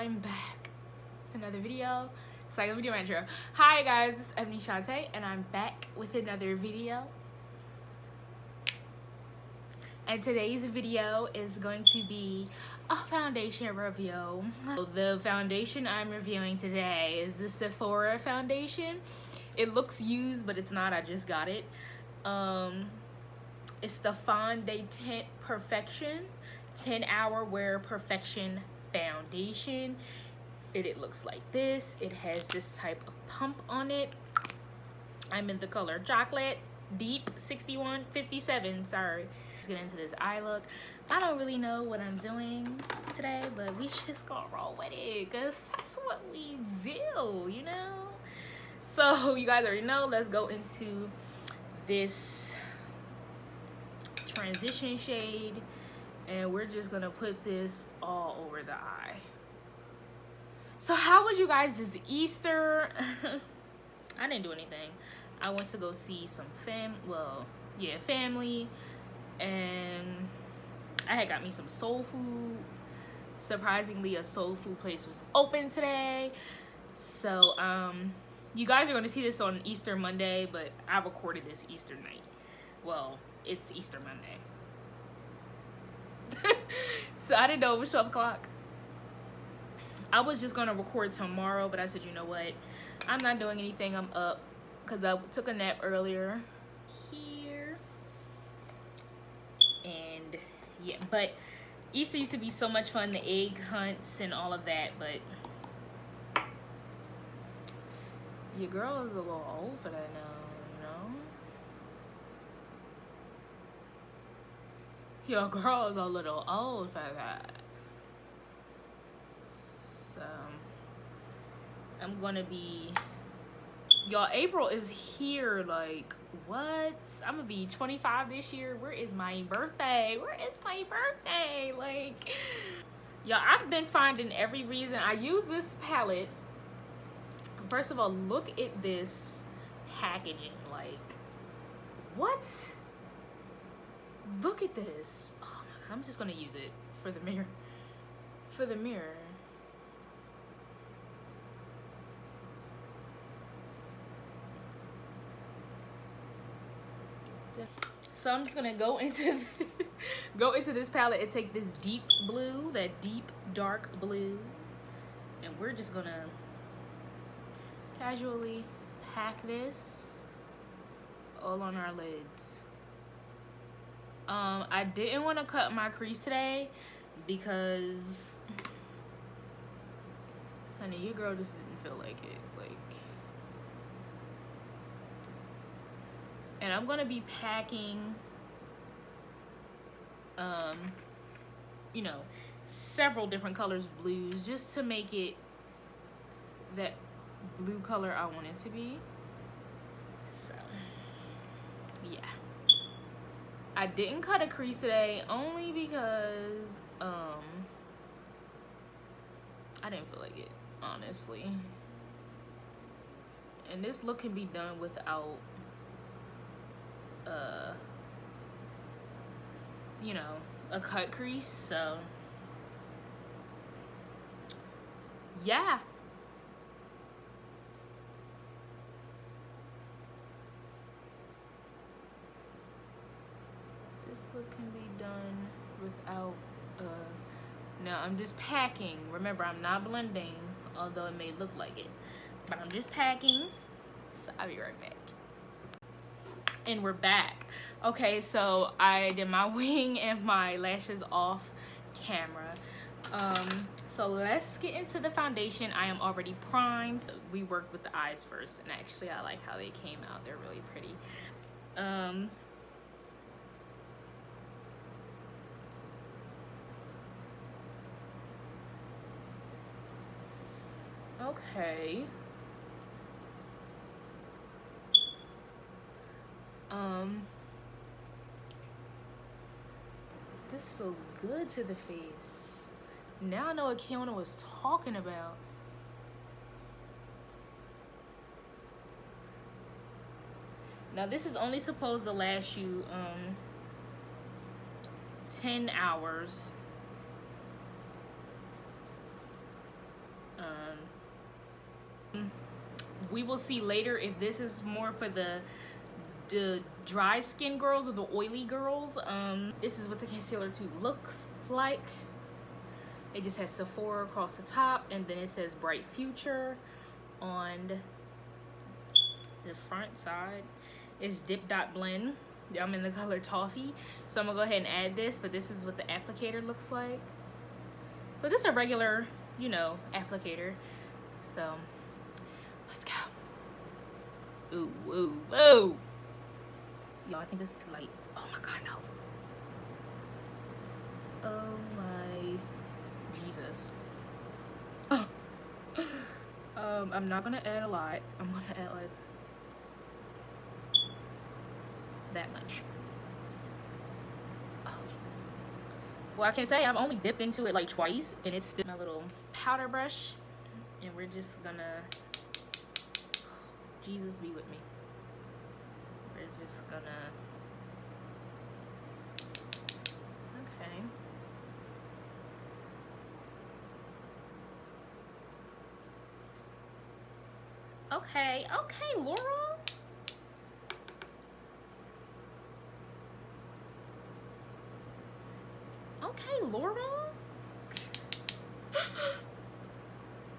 I'm back with another video. So let me do my intro. Hi guys, it's Eboni Chauntae and I'm back with another video. And today's video is going to be a foundation review. The foundation I'm reviewing today is the Sephora foundation. It looks used, but it's not. I just got it. It's the Fond de Teint Perfection 10-Hour Wear Perfection Foundation. It looks like this. It has this type of pump on it. I'm in the color Chocolate Deep 6157. Sorry. Let's get into this eye look. I don't really know what I'm doing today, but we just gonna roll with it because that's what we do, you know? So you guys already know. Let's go into this transition shade, and we're just gonna put this all over the eye. So how was you guys this Easter? I didn't do anything. I went to go see some family, and I had got me some soul food. Surprisingly, a soul food place was open today. So you guys are going to see this on Easter Monday, but I recorded this Easter night. Well, it's Easter Monday. So I didn't know it was 12 o'clock. I was just going to record tomorrow, but I said, you know what? I'm not doing anything. I'm up because I took a nap earlier here. And yeah, but Easter used to be so much fun, the egg hunts and all of that, but your girl is a little old for that now, you know? Your girl is a little old for that. So I'm gonna be, y'all, April is here. Like, what? I'm gonna be 25 this year. Where is my birthday? Where is my birthday? Like, y'all, I've been finding every reason. I use this palette. First of all, look at this packaging. Like, what? Look at this. Oh, I'm just gonna use it for the mirror. For the mirror. So I'm just gonna go into this palette and take this deep blue, that deep dark blue, and we're just gonna casually pack this all on our lids. I didn't want to cut my crease today because, honey, your girl just didn't feel like it. Like, and I'm gonna be packing you know, several different colors of blues just to make it that blue color I want it to be. So yeah, I didn't cut a crease today only because I didn't feel like it, honestly. And this look can be done without you know, a cut crease. So yeah, this look can be done without now I'm just packing. Remember, I'm not blending, although it may look like it, but I'm just packing. So I'll be right back. And we're back. Okay, so I did my wing and my lashes off camera. So let's get into the foundation. I am already primed. We worked with the eyes first, and actually I like how they came out. They're really pretty. Okay. This feels good to the face. Now I know what Kiona was talking about. Now this is only supposed to last you 10 hours. we will see later if this is more for the dry skin girls or the oily girls. This is what the concealer tube looks like. It just has Sephora across the top, and then it says Bright Future on the front side. It's Dip Dot Blend. I'm in the color Toffee, so I'm gonna go ahead and add this, but this is what the applicator looks like. So this is a regular, you know, applicator. So let's go. Ooh, ooh, ooh. Yo, I think this is too light. Oh my god, no. Oh my Jesus. Oh. I'm not gonna add a lot. I'm gonna add like that much. Oh Jesus. Well, I can say I've only dipped into it like twice, and it's still my little powder brush, and we're just gonna, Jesus be with me. We're just gonna, okay, Laura. Okay, Laura.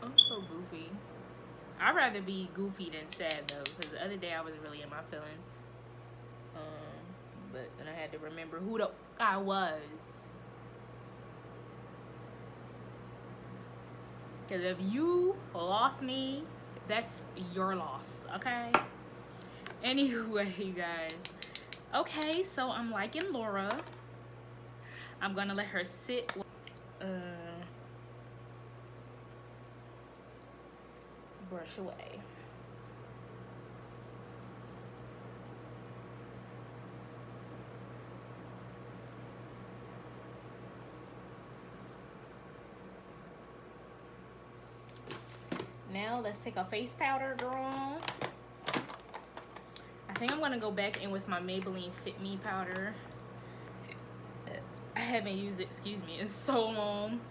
I'm so goofy. I'd rather be goofy than sad though, because the other day I was really in my feelings. But then I had to remember who the f I was. Because if you lost me, that's your loss, okay? Anyway, you guys. Okay, so I'm liking Laura. I'm gonna let her sit. Brush away. Now let's take a face powder, girl. I think I'm gonna go back in with my Maybelline Fit Me powder. I haven't used it, excuse me, in so long.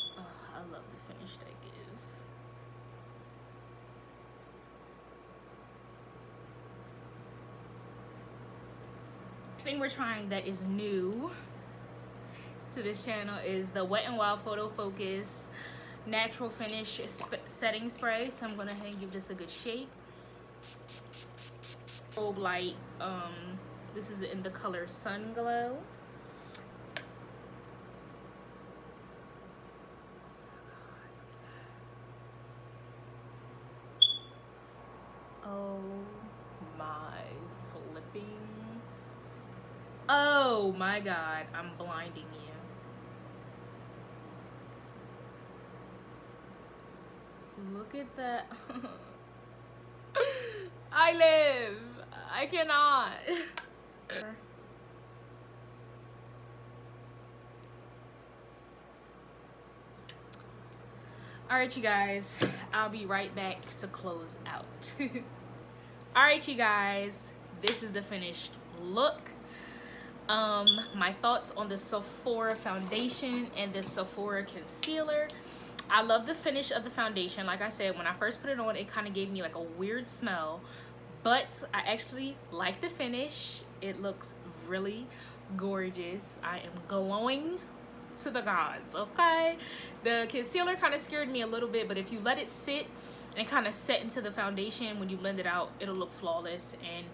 I love the finish that gives. Next thing we're trying that is new to this channel is the Wet n Wild Photo Focus Natural Finish Setting Spray. So I'm gonna give this a good shake. Strobe light. This is in the color Sun Glow. Oh my flipping. Oh my god, I'm blinding you. Look at that. I live. I cannot. Alright, you guys. I'll be right back to close out. Alright, you guys. This is the finished look. My thoughts on the Sephora foundation and the Sephora concealer. I love the finish of the foundation. Like I said, when I first put it on, it kind of gave me like a weird smell, but I actually like the finish. It looks really gorgeous. I am glowing to the gods, okay? The concealer kind of scared me a little bit, but if you let it sit and kind of set into the foundation, when you blend it out, it'll look flawless. And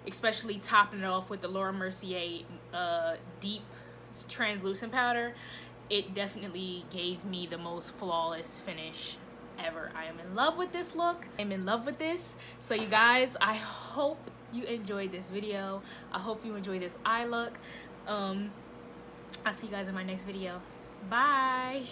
especially topping it off with the Laura Mercier deep translucent powder, it definitely gave me the most flawless finish ever. I am in love with this look. I'm in love with this. So you guys, I hope you enjoyed this video. I hope you enjoyed this eye look. I'll see you guys in my next video. Bye.